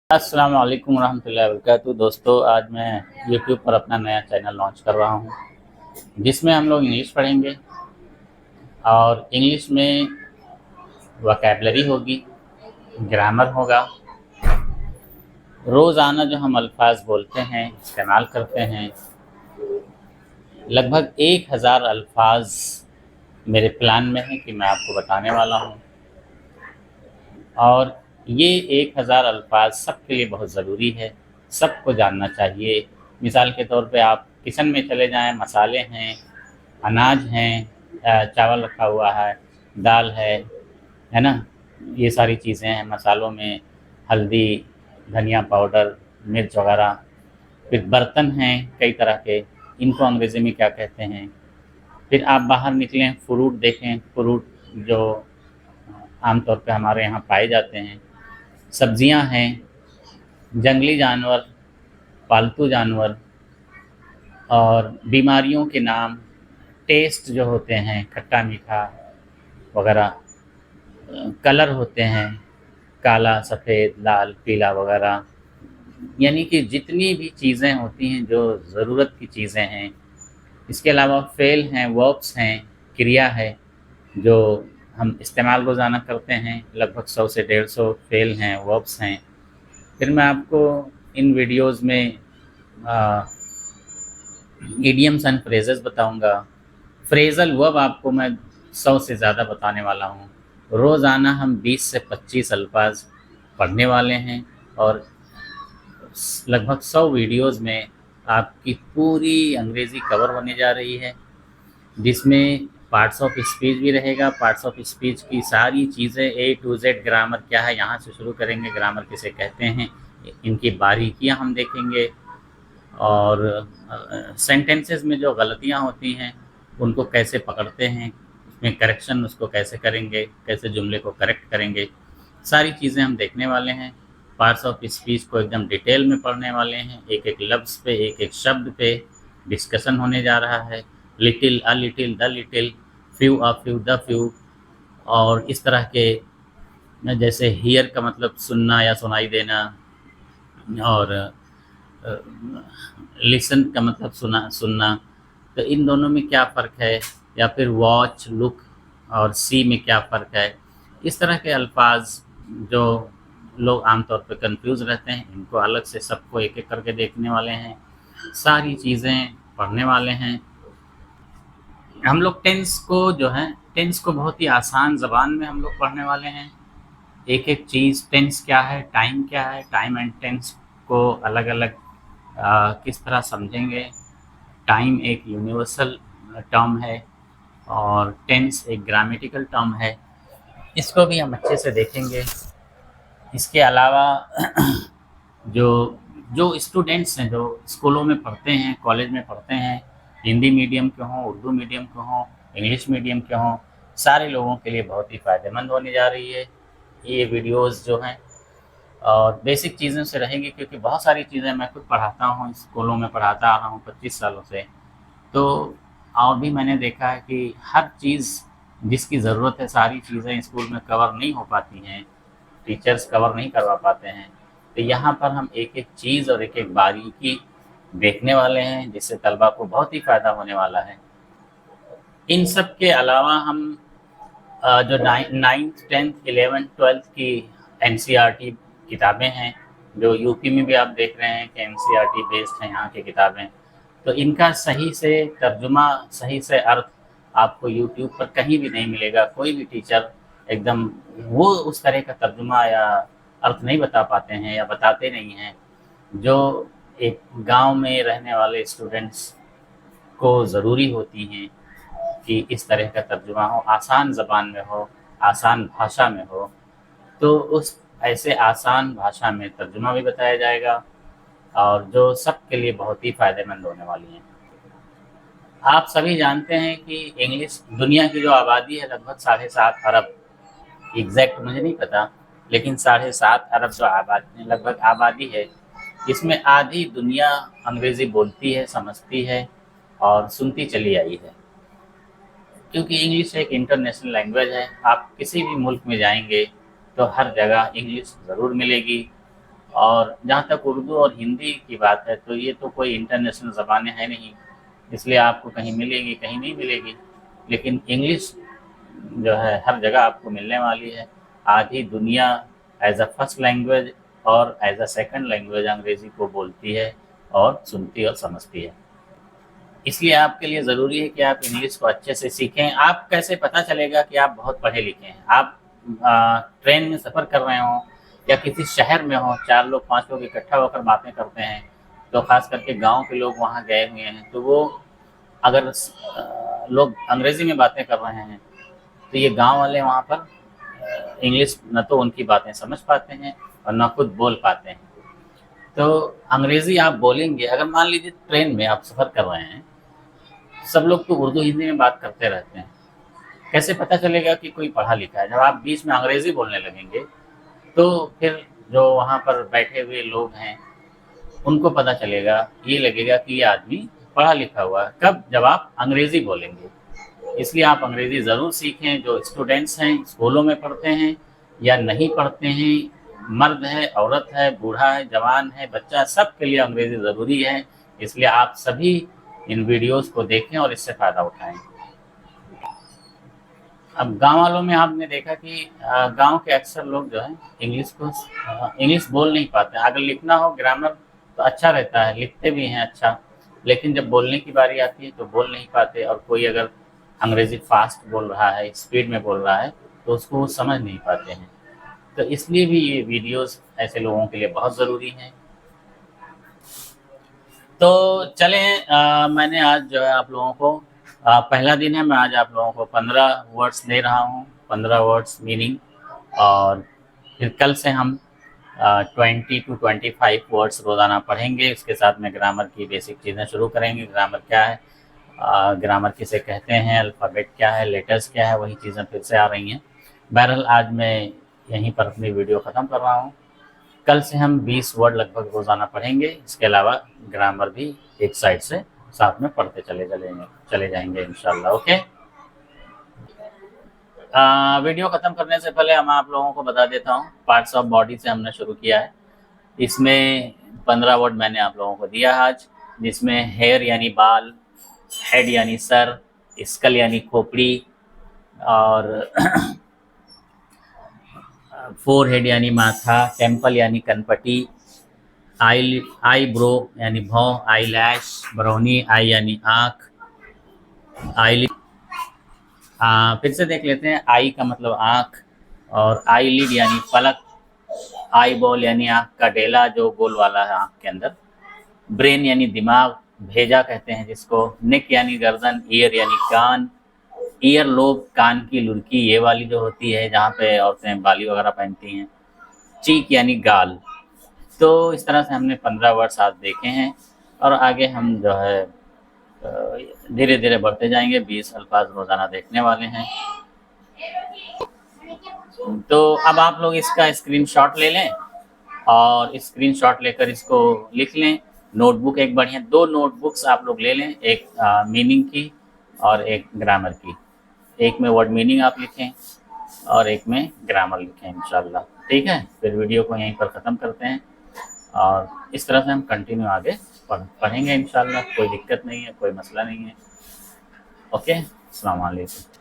अस्सलाम वालेकुम रहमतुल्लाहि व बरकातुहू। दोस्तों, आज मैं यूट्यूब पर अपना नया चैनल लॉन्च कर रहा हूँ जिसमें हम लोग इंग्लिश पढ़ेंगे और इंग्लिश में वोकैबलरी होगी, ग्रामर होगा। रोज़ाना जो हम अल्फाज बोलते हैं, इस्तेमाल करते हैं, लगभग 1000 अल्फाज मेरे प्लान में है कि मैं आपको बताने वाला हूँ। और ये 1000 अल्फाज सबके लिए बहुत ज़रूरी है, सबको जानना चाहिए। मिसाल के तौर पे आप किचन में चले जाएं, मसाले हैं, अनाज हैं, चावल रखा हुआ है, दाल है ना? ये सारी चीज़ें हैं। मसालों में हल्दी, धनिया पाउडर, मिर्च वगैरह। फिर बर्तन हैं कई तरह के, इनको अंग्रेज़ी में क्या कहते हैं। फिर आप बाहर निकलें, फ्रूट देखें, फ्रूट जो आम तौर पे हमारे यहाँ पाए जाते हैं। सब्जियां हैं, जंगली जानवर, पालतू जानवर और बीमारियों के नाम, टेस्ट जो होते हैं, खट्टा मीठा वगैरह, कलर होते हैं, काला, सफ़ेद, लाल, पीला वगैरह। यानी कि जितनी भी चीज़ें होती हैं जो ज़रूरत की चीज़ें हैं। इसके अलावा फ़ेल हैं, वर्ब्स हैं, क्रिया है जो हम इस्तेमाल रोज़ाना करते हैं। लगभग 100 से 150 फ़ेल हैं, वर्ब्स हैं। फिर मैं आपको इन वीडियोज़ में इडियम्स एंड फ्रेजेस बताऊंगा। फ्रेजल वर्ब आपको मैं 100 से ज़्यादा बताने वाला हूँ। रोज़ाना हम 20 से 25 अल्फाज पढ़ने वाले हैं और लगभग 100 वीडियोज़ में आपकी पूरी अंग्रेज़ी कवर होने जा रही है, जिसमें पार्ट्स ऑफ स्पीच भी रहेगा। पार्ट्स ऑफ स्पीच की सारी चीज़ें ए टू जेड, ग्रामर क्या है यहाँ से शुरू करेंगे, ग्रामर किसे कहते हैं, इनकी बारीकियाँ हम देखेंगे। और सेंटेंसेस में जो गलतियाँ होती हैं उनको कैसे पकड़ते हैं, उसमें करेक्शन उसको कैसे करेंगे, कैसे जुमले को करेक्ट करेंगे, सारी चीज़ें हम देखने वाले हैं। पार्ट्स ऑफ स्पीच को एकदम डिटेल में पढ़ने वाले हैं, एक एक लफ्ज़ पे, एक एक शब्द पे डिस्कशन होने जा रहा है। Little, a little, the little, few, a few, the few. और इस तरह के, जैसे हियर का मतलब सुनना या सुनाई देना, और लिसन का मतलब सुनना। तो इन दोनों में क्या फ़र्क है, या फिर वॉच, लुक और सी में क्या फ़र्क है। इस तरह के अल्फाज जो लोग आमतौर पर कंफ्यूज रहते हैं, इनको अलग से सबको एक एक करके देखने वाले हैं, सारी चीज़ें पढ़ने वाले हैं। हम लोग टेंस को जो है, टेंस को बहुत ही आसान ज़बान में हम लोग पढ़ने वाले हैं। एक एक चीज़, टेंस क्या है, टाइम क्या है, टाइम एंड टेंस को अलग अलग किस तरह समझेंगे। टाइम एक यूनिवर्सल टर्म है और टेंस एक ग्रामेटिकल टर्म है, इसको भी हम अच्छे से देखेंगे। इसके अलावा जो जो स्टूडेंट्स हैं, जो स्कूलों में पढ़ते हैं, कॉलेज में पढ़ते हैं, हिंदी मीडियम के हों, उर्दू मीडियम के हों, इंग्लिश मीडियम के हों, सारे लोगों के लिए बहुत ही फ़ायदेमंद होने जा रही है ये वीडियोज़ जो हैं। और बेसिक चीज़ों से रहेंगी, क्योंकि बहुत सारी चीज़ें मैं खुद पढ़ाता हूँ, स्कूलों में पढ़ाता आ रहा हूँ 25 सालों से। तो और भी मैंने देखा है कि हर चीज़ जिसकी ज़रूरत है, सारी चीज़ें स्कूल में कवर नहीं हो पाती हैं, टीचर्स कवर नहीं करवा पाते हैं। तो यहाँ पर हम एक एक चीज़ और एक एक बारीकी देखने वाले हैं, जिससे तलबा को बहुत ही फ़ायदा होने वाला है। इन सब के अलावा हम जो नाइन्थ, टेंथ, 11th, 12th की एनसीईआरटी किताबें हैं, जो यूपी में भी आप देख रहे हैं कि एनसीईआरटी बेस्ड हैं यहाँ की किताबें। तो इनका सही से तर्जुमा, सही से अर्थ आपको यूट्यूब पर कहीं भी नहीं मिलेगा। कोई भी टीचर एकदम वो उस तरह का तर्जुमा या अर्थ नहीं बता पाते हैं या बताते नहीं हैं, जो एक गांव में रहने वाले स्टूडेंट्स को ज़रूरी होती हैं कि इस तरह का तर्जुमा हो, आसान ज़बान में हो, आसान भाषा में हो। तो उस ऐसे आसान भाषा में तर्जुमा भी बताया जाएगा, और जो सबके लिए बहुत ही फ़ायदेमंद होने वाली हैं। आप सभी जानते हैं कि इंग्लिश, दुनिया की जो आबादी है लगभग 7.5 अरब, एग्जैक्ट मुझे नहीं पता, लेकिन 7.5 अरब जो आबादी, लगभग आबादी है, इसमें आधी दुनिया अंग्रेज़ी बोलती है, समझती है और सुनती चली आई है। क्योंकि इंग्लिश एक इंटरनेशनल लैंग्वेज है। आप किसी भी मुल्क में जाएंगे तो हर जगह इंग्लिश ज़रूर मिलेगी। और जहाँ तक उर्दू और हिंदी की बात है तो ये तो कोई इंटरनेशनल ज़बानें हैं नहीं, इसलिए आपको कहीं मिलेगी, कहीं नहीं मिलेगी। लेकिन इंग्लिश जो है हर जगह आपको मिलने वाली है। आधी दुनिया एज़ अ फर्स्ट लैंग्वेज और एज़ अ सेकंड लैंग्वेज अंग्रेज़ी को बोलती है और सुनती और समझती है। इसलिए आपके लिए ज़रूरी है कि आप इंग्लिश को अच्छे से सीखें। आप कैसे पता चलेगा कि आप बहुत पढ़े लिखे हैं? आप ट्रेन में सफ़र कर रहे हों या किसी शहर में हों, 4 लोग 5 लोग इकट्ठा होकर बातें करते हैं, तो ख़ास करके गाँव के लोग वहाँ गए हुए हैं, तो वो अगर लोग अंग्रेज़ी में बातें कर रहे हैं, तो ये गाँव वाले वहाँ पर इंग्लिश न तो उनकी बातें समझ पाते हैं और ना खुद बोल पाते हैं। तो अंग्रेज़ी आप बोलेंगे, अगर मान लीजिए ट्रेन में आप सफ़र कर रहे हैं, सब लोग तो उर्दू हिंदी में बात करते रहते हैं, कैसे पता चलेगा कि कोई पढ़ा लिखा है? जब आप बीच में अंग्रेज़ी बोलने लगेंगे, तो फिर जो वहाँ पर बैठे हुए लोग हैं, उनको पता चलेगा, ये लगेगा कि ये आदमी पढ़ा लिखा हुआ है। कब? जब आप अंग्रेज़ी बोलेंगे। इसलिए आप अंग्रेज़ी ज़रूर सीखें। जो स्टूडेंट्स हैं, स्कूलों में पढ़ते हैं या नहीं पढ़ते हैं, मर्द है, औरत है, बूढ़ा है, जवान है, बच्चा, सबके लिए अंग्रेज़ी ज़रूरी है। इसलिए आप सभी इन वीडियोज़ को देखें और इससे फ़ायदा उठाएँ। अब गाँव वालों में आपने देखा कि गाँव के अक्सर लोग जो हैं इंग्लिश बोल नहीं पाते हैं। अगर लिखना हो ग्रामर तो अच्छा रहता है, लिखते भी हैं अच्छा, लेकिन जब बोलने की बारी आती है तो बोल नहीं पाते और कोई अगर अंग्रेज़ी फ़ास्ट बोल रहा है, स्पीड में बोल रहा है, तो उसको वो समझ नहीं पाते हैं। तो इसलिए भी ये वीडियोज़ ऐसे लोगों के लिए बहुत ज़रूरी हैं। तो चलें मैंने आज जो है आप लोगों को पहला दिन है, मैं आज आप लोगों को 15 वर्ड्स दे रहा हूँ, 15 वर्ड्स मीनिंग, और फिर कल से हम 20 टू 25 वर्ड्स रोज़ाना पढ़ेंगे। इसके साथ में ग्रामर की बेसिक चीज़ें शुरू करेंगे। ग्रामर क्या है, ग्रामर किसे कहते हैं, अल्फ़ाबेट क्या है, लेटर्स क्या है, वही चीज़ें फिर से आ रही हैं। बहरहाल आज मैं यहीं पर अपनी वीडियो ख़त्म कर रहा हूँ। कल से हम 20 वर्ड लगभग रोज़ाना पढ़ेंगे। इसके अलावा ग्रामर भी एक साइड से साथ में पढ़ते चले जाएंगे इंशाल्लाह। ओके। वीडियो ख़त्म करने से पहले हम आप लोगों को बता देता हूँ, पार्ट्स ऑफ बॉडी से हमने शुरू किया है। इसमें 15 वर्ड मैंने आप लोगों को दिया आज, जिसमें हेयर यानी बाल, हेड यानी सर, स्कल यानी खोपड़ी, और फोरहेड यानी माथा, टेम्पल यानी कनपटी, आई ब्रो यानी भौं, आई लैश, ब्राउनी, आई यानी आँख, आई, फिर से देख लेते हैं। आई का मतलब आँख, और आई लिड यानी पलक, आई बॉल यानी आँख का डेला जो गोल वाला है आँख के अंदर, ब्रेन यानी दिमाग, भेजा कहते हैं जिसको, नेक यानी गर्दन, ईयर यानी कान, ईयर लोब कान की लुड़की ये वाली जो होती है जहाँ पे औरतें बाली वगैरह पहनती हैं, चीक यानी गाल। तो इस तरह से हमने 15 वर्ड्स आज देखे हैं और आगे हम जो है धीरे धीरे बढ़ते जाएंगे। 20 अल्फाज रोज़ाना देखने वाले हैं। तो अब आप लोग इसका स्क्रीनशॉट ले लें और स्क्रीनशॉट लेकर इसको लिख लें। नोटबुक एक बढ़िया, 2 नोटबुक्स आप लोग ले लें, एक मीनिंग की और एक ग्रामर की। एक में वर्ड मीनिंग आप लिखें और एक में ग्रामर लिखें इंशाल्लाह। ठीक है, फिर वीडियो को यहीं पर ख़त्म करते हैं और इस तरह से हम कंटिन्यू आगे पढ़ेंगे इंशाल्लाह। कोई दिक्कत नहीं है, कोई मसला नहीं है। ओके, अस्सलाम वालेकुम।